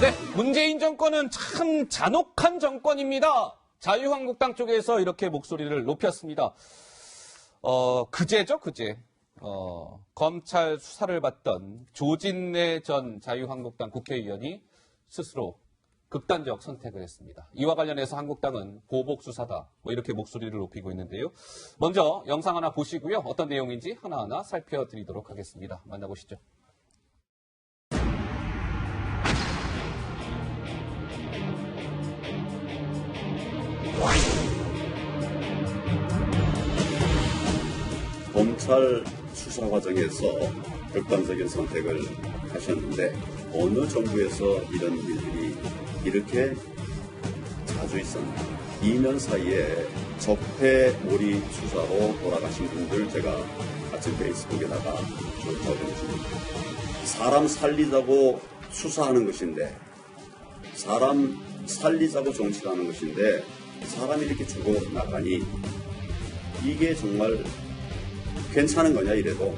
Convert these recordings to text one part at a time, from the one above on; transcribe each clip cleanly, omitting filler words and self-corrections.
네, 문재인 정권은 참 잔혹한 정권입니다. 자유한국당 쪽에서 이렇게 목소리를 높였습니다. 그제죠, 그제. 검찰 수사를 받던 조진래 전 자유한국당 국회의원이 스스로 극단적 선택을 했습니다. 이와 관련해서 한국당은 보복 수사다, 이렇게 목소리를 높이고 있는데요. 먼저 영상 하나 보시고요. 어떤 내용인지 하나하나 살펴드리도록 하겠습니다. 만나보시죠. 검찰 수사 과정에서 극단적인 선택을 하셨는데 어느 정부에서 이런 일들이 이렇게 자주 있었나. 2년 사이에 적폐몰이 수사로 돌아가신 분들 제가 아침 페이스북에다가 쭉 적어줬습니다. 사람 살리자고 수사하는 것인데, 사람 살리자고 정치하는 것인데 사람이 이렇게 죽어나가니 이게 정말 괜찮은 거냐 이래도.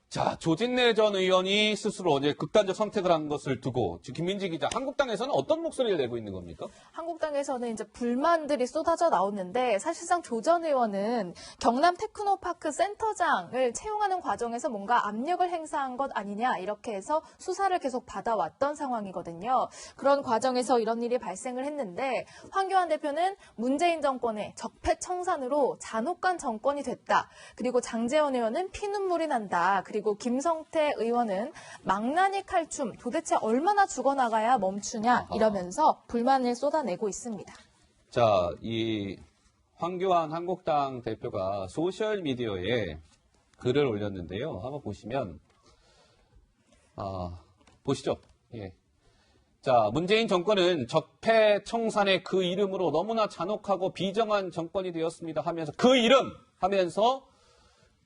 자, 조진래 전 의원이 스스로 어제 극단적 선택을 한 것을 두고 지금 김민지 기자, 한국당에서는 어떤 목소리를 내고 있는 겁니까? 한국당에서는 이제 불만들이 쏟아져 나오는데, 사실상 조 전 의원은 경남 테크노파크 센터장을 채용하는 과정에서 뭔가 압력을 행사한 것 아니냐, 이렇게 해서 수사를 계속 받아왔던 상황이거든요. 그런 과정에서 이런 일이 발생을 했는데, 황교안 대표는 문재인 정권의 적폐청산으로 잔혹한 정권이 됐다. 그리고 장제원 의원은 피눈물이 난다. 그리고 김성태 의원은 망나니 칼춤, 도대체 얼마나 죽어나가야 멈추냐, 이러면서 불만을 쏟아내고 있습니다. 자, 이 황교안 한국당 대표가 소셜미디어에 글을 올렸는데요. 한번 보시면, 보시죠. 예. 자, 문재인 정권은 적폐청산의 그 이름으로 너무나 잔혹하고 비정한 정권이 되었습니다 하면서, 그 이름 하면서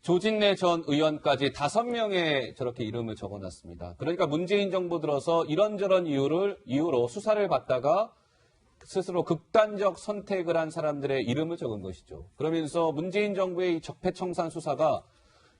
조진래 전 의원까지 5명의 저렇게 이름을 적어놨습니다. 그러니까 문재인 정부 들어서 이런저런 이유로 수사를 받다가 스스로 극단적 선택을 한 사람들의 이름을 적은 것이죠. 그러면서 문재인 정부의 적폐청산 수사가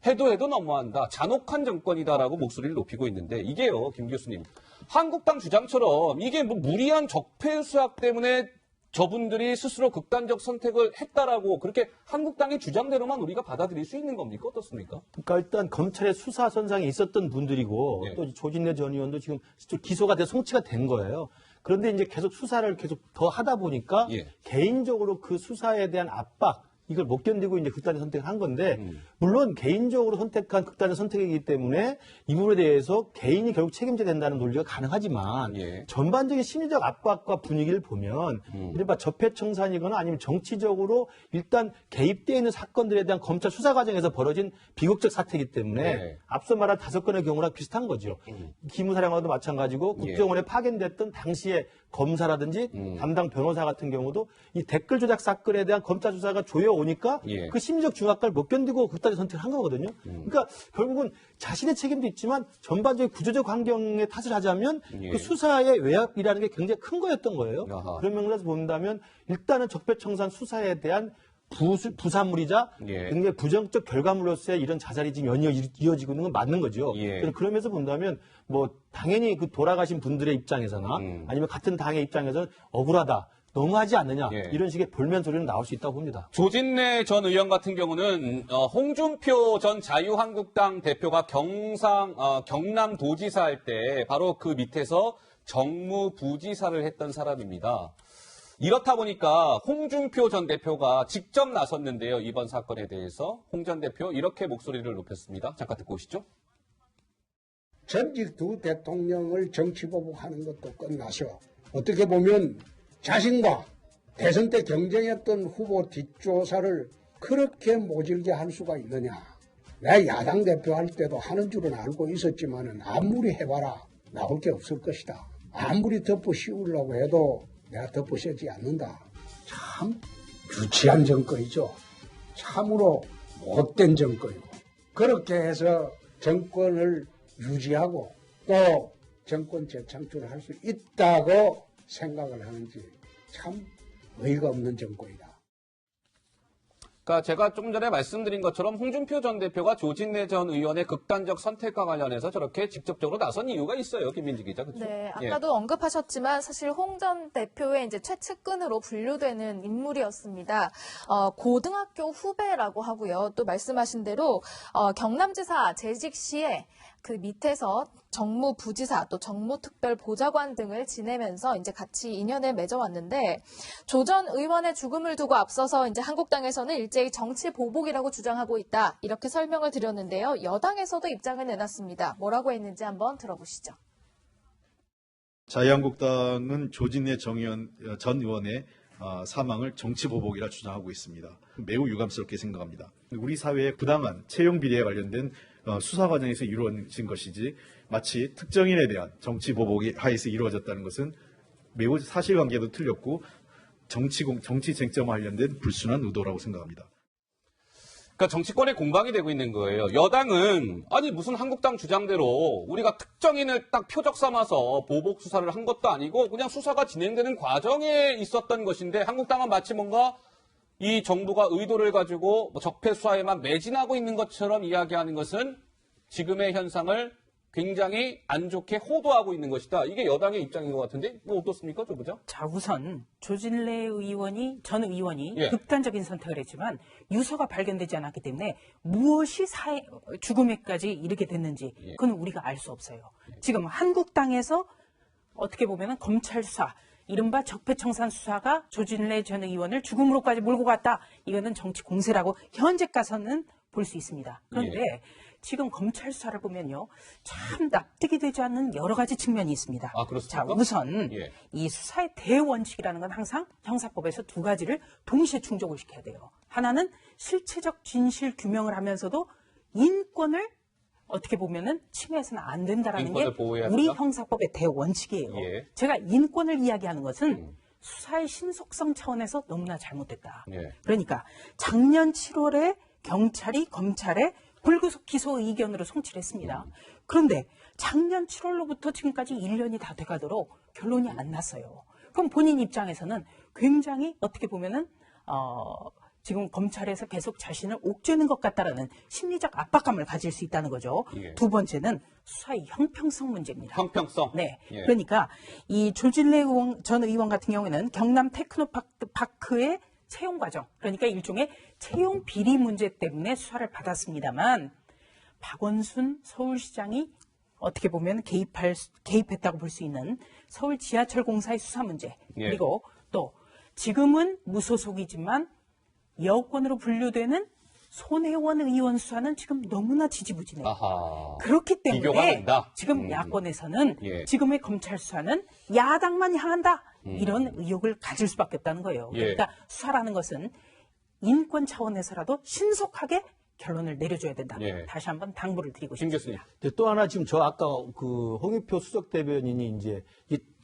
해도 너무한다, 잔혹한 정권이다라고 목소리를 높이고 있는데, 이게요, 김 교수님, 한국당 주장처럼 이게 뭐 무리한 적폐 수사 때문에 저분들이 스스로 극단적 선택을 했다라고 그렇게 한국당의 주장대로만 우리가 받아들일 수 있는 겁니까? 어떻습니까? 그러니까 일단 검찰의 수사 선상에 있었던 분들이고, 예. 또 조진래 전 의원도 지금 기소가 돼서 송치가 된 거예요. 그런데 이제 계속 수사를 계속 더 하다 보니까 예. 개인적으로 그 수사에 대한 압박, 이걸 못 견디고 이제 극단적 선택을 한 건데, 물론 개인적으로 선택한 극단적 선택이기 때문에 이 부분에 대해서 개인이 결국 책임져야 된다는 논리가 가능하지만, 예. 전반적인 심리적 압박과 분위기를 보면 이른바 적폐청산이거나 아니면 정치적으로 일단 개입되어 있는 사건들에 대한 검찰 수사 과정에서 벌어진 비극적 사태이기 때문에 네. 앞서 말한 5건의 경우랑 비슷한 거죠. 기무사령관도 마찬가지고 국정원에 파견됐던 당시에 검사라든지 담당 변호사 같은 경우도 이 댓글 조작 사건에 대한 검찰 수사가 조여오니까 예. 그 심리적 중압감을 못 견디고 극단적 선택을 한 거거든요. 그러니까 결국은 자신의 책임도 있지만 전반적인 구조적 환경에 탓을 하자면 예. 그 수사의 외압이라는 게 굉장히 큰 거였던 거예요. 아하. 그런 면에서 본다면 일단은 적폐청산 수사에 대한 부산물이자 예. 굉장히 부정적 결과물로서의 이런 자살이 지금 이어지고 있는 건 맞는 거죠. 예. 그러면서 본다면 뭐 당연히 그 돌아가신 분들의 입장에서나 아니면 같은 당의 입장에서는 억울하다, 너무하지 않느냐, 예. 이런 식의 볼멘 소리는 나올 수 있다고 봅니다. 조진래 전 의원 같은 경우는 홍준표 전 자유한국당 대표가 경남도지사 할 때 바로 그 밑에서 정무부지사를 했던 사람입니다. 이렇다 보니까 홍준표 전 대표가 직접 나섰는데요. 이번 사건에 대해서 홍 전 대표 이렇게 목소리를 높였습니다. 잠깐 듣고 오시죠. 전직 두 대통령을 정치보복하는 것도 끝나셔. 어떻게 보면 자신과 대선 때 경쟁했던 후보 뒷조사를 그렇게 모질게 할 수가 있느냐. 내가 야당 대표할 때도 하는 줄은 알고 있었지만은 아무리 해봐라 나올 게 없을 것이다. 아무리 덮어 씌우려고 해도 내가 덮어 씌우지 않는다. 참 유치한 정권이죠. 참으로 못된 정권이고, 그렇게 해서 정권을 유지하고 또 정권 재창출을 할 수 있다고 생각을 하는지 참 어이가 없는 정권이다. 그러니까 제가 조금 전에 말씀드린 것처럼 홍준표 전 대표가 조진래 전 의원의 극단적 선택과 관련해서 저렇게 직접적으로 나선 이유가 있어요, 김민지 기자. 그렇죠? 네, 예. 아까도 언급하셨지만 사실 홍 전 대표의 이제 최측근으로 분류되는 인물이었습니다. 고등학교 후배라고 하고요. 또 말씀하신 대로 경남지사 재직 시에 그 밑에서 정무부지사 또 정무특별보좌관 등을 지내면서 이제 같이 인연을 맺어왔는데 조 전 의원의 죽음을 두고 앞서서 이제 한국당에서는 일제히 정치 보복이라고 주장하고 있다 이렇게 설명을 드렸는데요. 여당에서도 입장을 내놨습니다. 뭐라고 했는지 한번 들어보시죠. 자유한국당은 조진래 전 의원의 사망을 정치보복이라 주장하고 있습니다. 매우 유감스럽게 생각합니다. 우리 사회의 부당한 채용 비리에 관련된 수사 과정에서 이루어진 것이지 마치 특정인에 대한 정치보복이 하에서 이루어졌다는 것은 매우 사실관계도 틀렸고 정치 쟁점과 관련된 불순한 의도라고 생각합니다. 그러니까 정치권의 공방이 되고 있는 거예요. 여당은 아니 무슨 한국당 주장대로 우리가 특정인을 딱 표적 삼아서 보복 수사를 한 것도 아니고 그냥 수사가 진행되는 과정에 있었던 것인데 한국당은 마치 뭔가 이 정부가 의도를 가지고 적폐 수사에만 매진하고 있는 것처럼 이야기하는 것은 지금의 현상을 굉장히 안 좋게 호도하고 있는 것이다. 이게 여당의 입장인 것 같은데 뭐 어떻습니까, 조 부장? 자, 우선 조진래 전 의원이 예. 극단적인 선택을 했지만 유서가 발견되지 않았기 때문에 무엇이 죽음에까지 이르게 됐는지 그건 우리가 알 수 없어요. 지금 한국당에서 어떻게 보면 검찰 수사, 이른바 적폐청산 수사가 조진래 전 의원을 죽음으로까지 몰고 갔다. 이거는 정치 공세라고 현재 가서는 볼 수 있습니다. 그런데 지금 검찰 수사를 보면요, 참 납득이 되지 않는 여러 가지 측면이 있습니다. 아, 그렇습니까? 자, 우선 예. 이 수사의 대원칙이라는 건 항상 형사법에서 두 가지를 동시에 충족을 시켜야 돼요. 하나는 실체적 진실 규명을 하면서도 인권을 어떻게 보면은 침해해서는 안 된다라는 게 인권을 보호해야 우리 된다? 형사법의 대원칙이에요. 예. 제가 인권을 이야기하는 것은 수사의 신속성 차원에서 너무나 잘못됐다. 예. 그러니까 작년 7월에 경찰이 검찰에 불구속 기소 의견으로 송치를 했습니다. 그런데 작년 7월로부터 지금까지 1년이 다 돼가도록 결론이 안 났어요. 그럼 본인 입장에서는 굉장히 어떻게 보면은 지금 검찰에서 계속 자신을 옥죄는 것 같다라는 심리적 압박감을 가질 수 있다는 거죠. 예. 두 번째는 수사의 형평성 문제입니다. 형평성. 네. 예. 그러니까 이 조진래 전 의원 같은 경우에는 경남 테크노파크의 채용 과정, 그러니까 일종의 채용 비리 문제 때문에 수사를 받았습니다만 박원순 서울시장이 어떻게 보면 개입했다고 볼 수 있는 서울 지하철 공사의 수사 문제, 예. 그리고 또 지금은 무소속이지만 여권으로 분류되는 손혜원 의원 수사는 지금 너무나 지지부진해요. 아하. 그렇기 비교가 때문에 된다. 지금 야권에서는 예. 지금의 검찰 수사는 야당만 향한다. 이런 의혹을 가질 수밖에 없다는 거예요. 예. 그러니까 수사라는 것은 인권 차원에서라도 신속하게 결론을 내려줘야 된다. 예. 다시 한번 당부를 드리고 김 교수님. 싶습니다. 근데 또 하나 지금 저 아까 그 홍준표 수석 대변인이 이제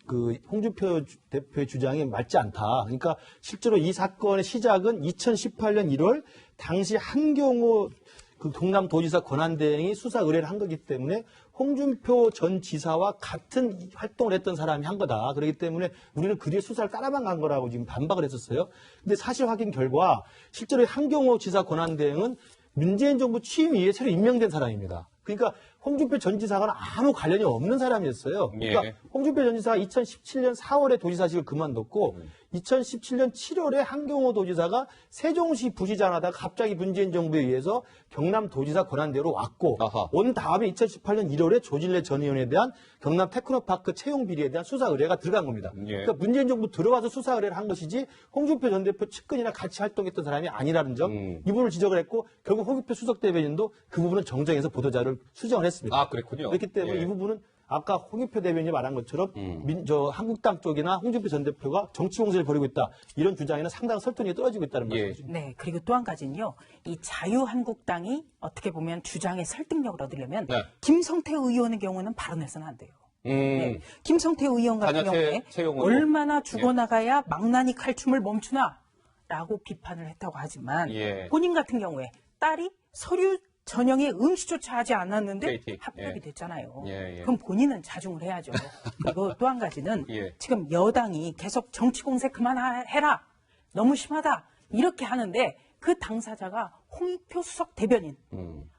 그 홍준표 대표의 주장이 맞지 않다. 그러니까 실제로 이 사건의 시작은 2018년 1월 당시 한경호 그 경남도지사 권한대행이 수사 의뢰를 한 거기 때문에 홍준표 전 지사와 같은 활동을 했던 사람이 한 거다. 그렇기 때문에 우리는 그 뒤에 수사를 따라만 간 거라고 지금 반박을 했었어요. 근데 사실 확인 결과 실제로 한경호 지사 권한대행은 문재인 정부 취임 이후에 새로 임명된 사람입니다. 그러니까 홍준표 전 지사와는 아무 관련이 없는 사람이었어요. 그러니까 예. 홍준표 전 지사가 2017년 4월에 도지사직을 그만뒀고 2017년 7월에 한경호 도지사가 세종시 부시장 하다가 갑자기 문재인 정부에 의해서 경남 도지사 권한대로 왔고 아하. 온 다음에 2018년 1월에 조진래 전 의원에 대한 경남 테크노파크 채용 비리에 대한 수사 의뢰가 들어간 겁니다. 예. 그러니까 문재인 정부 들어와서 수사 의뢰를 한 것이지 홍준표 전 대표 측근이나 같이 활동했던 사람이 아니라는 점 이 부분을 지적을 했고 결국 홍준표 수석 대변인도 그 부분은 정정해서 보도자료를 수정을 했습니다. 아, 그랬군요. 그렇기 때문에 예. 이 부분은 아까 홍준표 대변인이 말한 것처럼 한국당 쪽이나 홍준표 전 대표가 정치 공세를 벌이고 있다. 이런 주장에는 상당한 설득력이 떨어지고 있다는 예. 말씀이죠. 네, 그리고 또 한 가지는요. 이 자유한국당이 어떻게 보면 주장의 설득력을 얻으려면 네. 김성태 의원의 경우는 발언해서는 안 돼요. 네. 음. 김성태 의원 같은 단연 경우에 채용으로. 얼마나 죽어나가야 망나니 칼춤을 멈추나라고 비판을 했다고 하지만 예. 본인 같은 경우에 딸이 서류 전형에 응시조차 하지 않았는데 KT. 합격이 예. 됐잖아요. 예, 예. 그럼 본인은 자중을 해야죠. 그리고 또 한 가지는 예. 지금 여당이 계속 정치 공세 그만해라. 너무 심하다. 이렇게 하는데 그 당사자가 홍익표 수석 대변인.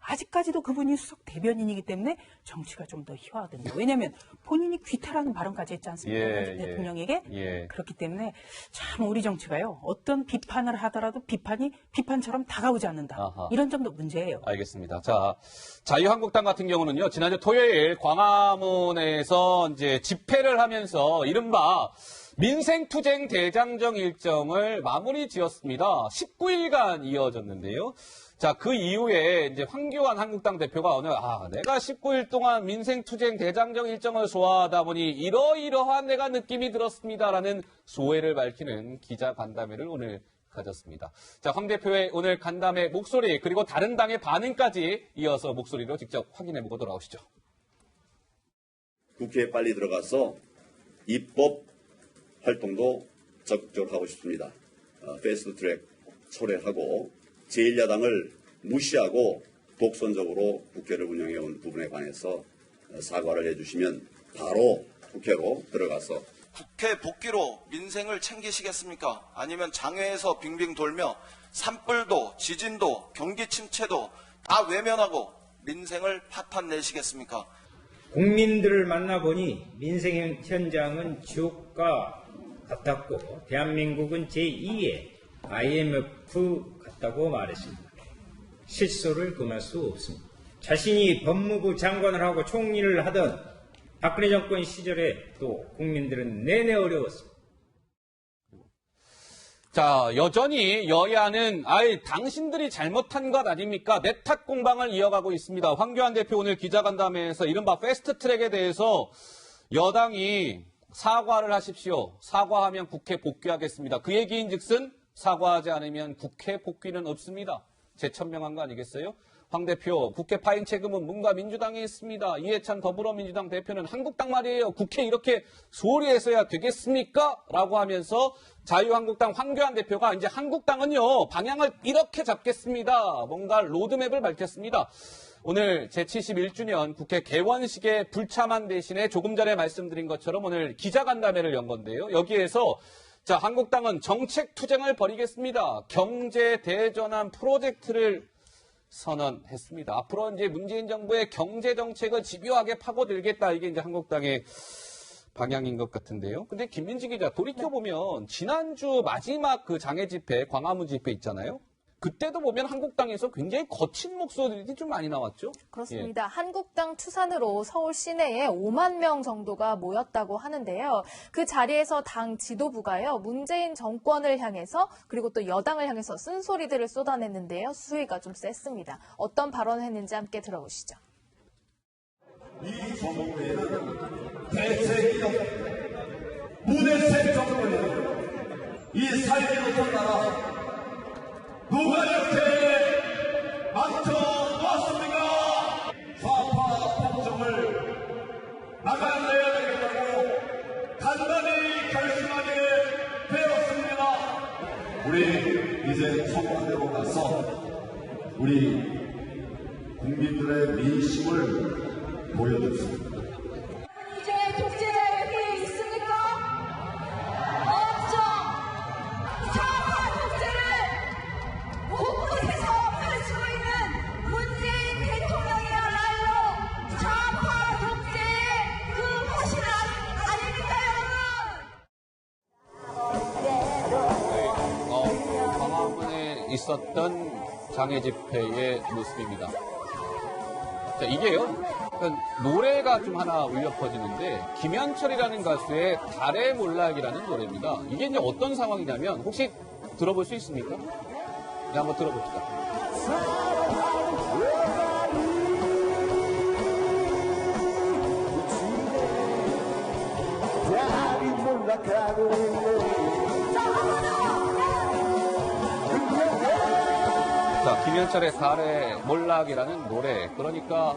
아직까지도 그분이 수석 대변인이기 때문에 정치가 좀 더 희화하던데. 왜냐하면 본인이 귀타라는 발언까지 했지 않습니까? 예, 대통령에게. 예. 그렇기 때문에 참 우리 정치가요. 어떤 비판을 하더라도 비판이 비판처럼 다가오지 않는다. 아하. 이런 점도 문제예요. 알겠습니다. 자, 자유한국당 같은 경우는요, 지난주 토요일 광화문에서 이제 집회를 하면서 이른바 민생투쟁 대장정 일정을 마무리 지었습니다. 19일간 이어졌는데요. 자, 그 이후에 이제 황교안 한국당 대표가 오늘, 내가 19일 동안 민생투쟁 대장정 일정을 소화하다 보니 이러이러한 내가 느낌이 들었습니다라는 소회를 밝히는 기자 간담회를 오늘 가졌습니다. 자, 황 대표의 오늘 간담회 목소리, 그리고 다른 당의 반응까지 이어서 목소리로 직접 확인해보고 돌아오시죠. 국회에 빨리 들어가서 입법 활동도 적극적으로 하고 싶습니다. 패스트트랙 철회하고 제1야당을 무시하고 독선적으로 국회를 운영해온 부분에 관해서 사과를 해주시면 바로 국회로 들어가서 국회 복귀로 민생을 챙기시겠습니까? 아니면 장외에서 빙빙 돌며 산불도 지진도 경기 침체도 다 외면하고 민생을 파탄 내시겠습니까? 국민들을 만나보니 민생 현장은 지옥과 같았고 대한민국은 제2의 IMF 같다고 말했습니다. 실소를 금할 수 없습니다. 자신이 법무부 장관을 하고 총리를 하던 박근혜 정권 시절에 또 국민들은 내내 어려웠습니다. 자, 여전히 여야는 당신들이 잘못한 것 아닙니까? 내 탓 공방을 이어가고 있습니다. 황교안 대표 오늘 기자간담회에서 이른바 패스트트랙에 대해서 여당이 사과를 하십시오. 사과하면 국회 복귀하겠습니다. 그 얘기인즉슨 사과하지 않으면 국회 복귀는 없습니다. 재천명한 거 아니겠어요? 황 대표, 국회 파행 책임은 뭔가 민주당에 있습니다. 이해찬 더불어민주당 대표는 한국당 말이에요. 국회 이렇게 소홀히 해서야 되겠습니까? 라고 하면서 자유한국당 황교안 대표가 이제 한국당은요, 방향을 이렇게 잡겠습니다. 뭔가 로드맵을 밝혔습니다. 오늘 제71주년 국회 개원식의 불참한 대신에 조금 전에 말씀드린 것처럼 오늘 기자간담회를 연 건데요. 여기에서 자, 한국당은 정책 투쟁을 벌이겠습니다. 경제 대전환 프로젝트를 선언했습니다. 앞으로 이제 문재인 정부의 경제 정책을 집요하게 파고들겠다. 이게 이제 한국당의 방향인 것 같은데요. 근데 김민지 기자, 돌이켜보면 지난주 마지막 그 장애 집회, 광화문 집회 있잖아요. 그때도 보면 한국당에서 굉장히 거친 목소리들이 좀 많이 나왔죠? 그렇습니다. 한국당 추산으로 서울 시내에 5만 명 정도가 모였다고 하는데요. 그 자리에서 당 지도부가요, 문재인 정권을 향해서 그리고 또 여당을 향해서 쓴소리들을 쏟아냈는데요. 수위가 좀 셌습니다. 어떤 발언을 했는지 함께 들어보시죠. 이 정부에는 대세기업, 무대세 정부는 이 살기 못한 나라 누가 이렇게 망쳐놓았습니까? 좌파 폭정을 나가내야 되겠다고 단단히 결심하게 되었습니다. 우리 이제 선거대로 가서 우리 국민들의 민심을 보여줍시다. 이제 독재자에게 있습니까? 없죠. 좌파 독재를 곳곳에서 펼치고 있는 문재인 대통령이야말로 좌파 독재의 그 화신 아닙니까, 여러분? 광화문에 있었던 장애 집회의 모습입니다. 자, 이게요, 노래가 좀 하나 울려 퍼지는데, 김현철이라는 가수의 달의 몰락이라는 노래입니다. 이게 이제 어떤 상황이냐면, 혹시 들어볼 수 있습니까? 네, 한번 들어봅시다. 자, 김현철의 달의 몰락이라는 노래. 그러니까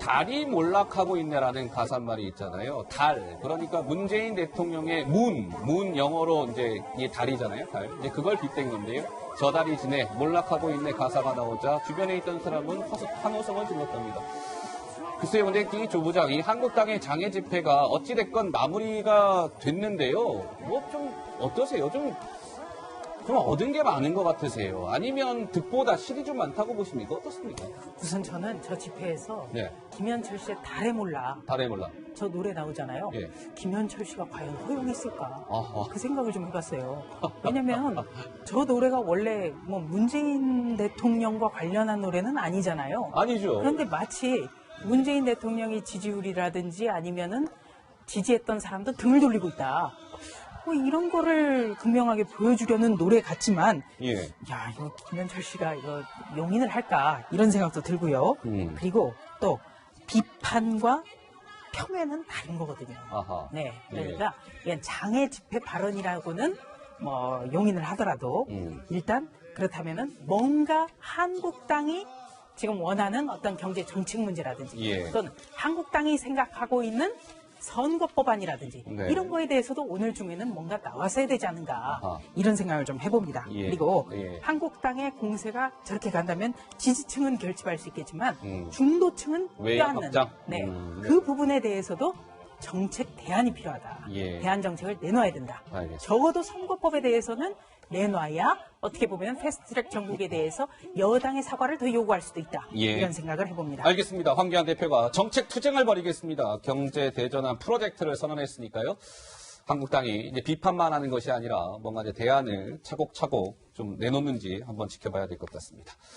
달이 몰락하고 있네라는 가사말이 있잖아요. 달. 그러니까 문재인 대통령의 문 영어로 이제 이 달이잖아요. 달. 이제 그걸 빗댄 건데요. 저 달이 지네 몰락하고 있네 가사가 나오자 주변에 있던 사람은 환호성을 질렀답니다. 글쎄요, 근데 이 조부장, 이 한국당의 장애 집회가 어찌됐건 마무리가 됐는데요. 뭐 좀 어떠세요? 좀 그럼 얻은 게 많은 것 같으세요? 아니면 득보다 실이 좀 많다고 보십니까? 어떻습니까? 우선 저는 저 집회에서 네. 김현철 씨의 달에 몰라 달에 몰라. 저 노래 나오잖아요. 예. 김현철 씨가 과연 허용했을까? 아하. 그 생각을 좀 해봤어요. 왜냐면 저 노래가 원래 뭐 문재인 대통령과 관련한 노래는 아니잖아요. 아니죠. 그런데 마치 문재인 대통령의 지지율이라든지 아니면은 지지했던 사람도 등을 돌리고 있다. 뭐 이런 거를 분명하게 보여주려는 노래 같지만, 예. 야, 이거 김현철 씨가 이거 용인을 할까? 이런 생각도 들고요. 그리고 또 비판과 평에는 다른 거거든요. 아하. 네. 그러니까 이건 장애 집회 발언이라고는 뭐 용인을 하더라도 일단 그렇다면은 뭔가 한국당이 지금 원하는 어떤 경제 정책 문제라든지 예. 또는 한국당이 생각하고 있는 선거법안이라든지 네. 이런 거에 대해서도 오늘 중에는 뭔가 나왔어야 되지 않은가 아하. 이런 생각을 좀 해봅니다. 예. 그리고 예. 한국당의 공세가 저렇게 간다면 지지층은 결집할 수 있겠지만 음. 중도층은 외의 뼈안는 확장? 네. 네. 그 부분에 대해서도 정책 대안이 필요하다. 예. 대안 정책을 내놔야 된다. 알겠습니다. 적어도 선거법에 대해서는 내놔야 어떻게 보면 패스트트랙 정국에 대해서 여당의 사과를 더 요구할 수도 있다. 예. 이런 생각을 해봅니다. 알겠습니다. 황교안 대표가 정책 투쟁을 벌이겠습니다. 경제 대전환 프로젝트를 선언했으니까요. 한국당이 이제 비판만 하는 것이 아니라 뭔가 이제 대안을 차곡차곡 좀 내놓는지 한번 지켜봐야 될 것 같습니다.